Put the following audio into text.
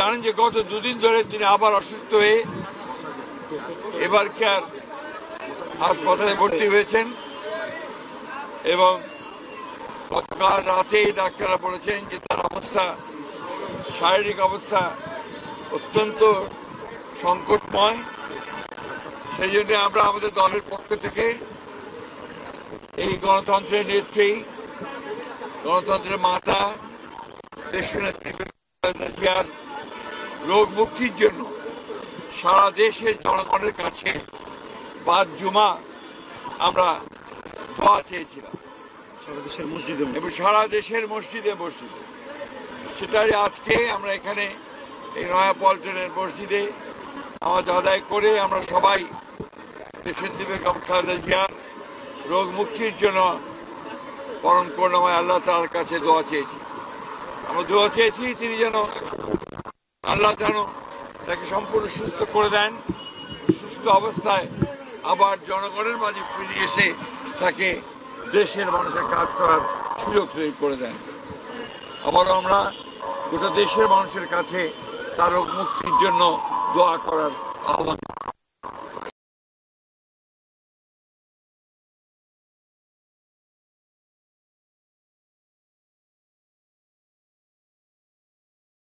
জানেন যে গত দুদিন ধরে তিনি আবার অসুস্থ হয়ে এবার কেয়ার হাসপাতালে ভর্তি হয়েছেন এবং গতকাল রাতেই ডাক্তাররা বলেছেন যে তার অবস্থা, শারীরিক অবস্থা অত্যন্ত সংকটময়। সেই জন্য আমরা আমাদের দলের পক্ষ থেকে এই গণতন্ত্রের নেত্রী, গণতন্ত্রের মাতা দেশনেত্রী জিয়ার রোগ মুক্তির জন্য সারা দেশের জনগণের কাছে 5 জুমা আমরা দোয়া চেয়েছিলাম সারা দেশের মসজিদে এবং সারা দেশের মসজিদে মসজিদে। সেটাই আজকে আমরা এখানে এই নয়াপল্টনের মসজিদে আমাদের আদায় করে আমরা সবাই দেশনেত্রী বেগম খালেদা জিয়ার রোগ মুক্তির জন্য পরম করুণাময় আল্লাহ তাআলার কাছে দোয়া চেয়েছি। আমরা দোয়া চেয়েছি তিনি যেন আল্লাহ যেন তাকে সম্পূর্ণ সুস্থ করে দেন, সুস্থ অবস্থায় আবার জনগণের মাঝে ফিরে এসে তাকে দেশের মানুষের কাজ করার সুযোগ তৈরি করে দেন। আবারও আমরা গোটা দেশের মানুষের কাছে তার রোগ মুক্তির জন্য দোয়া করার আহ্বান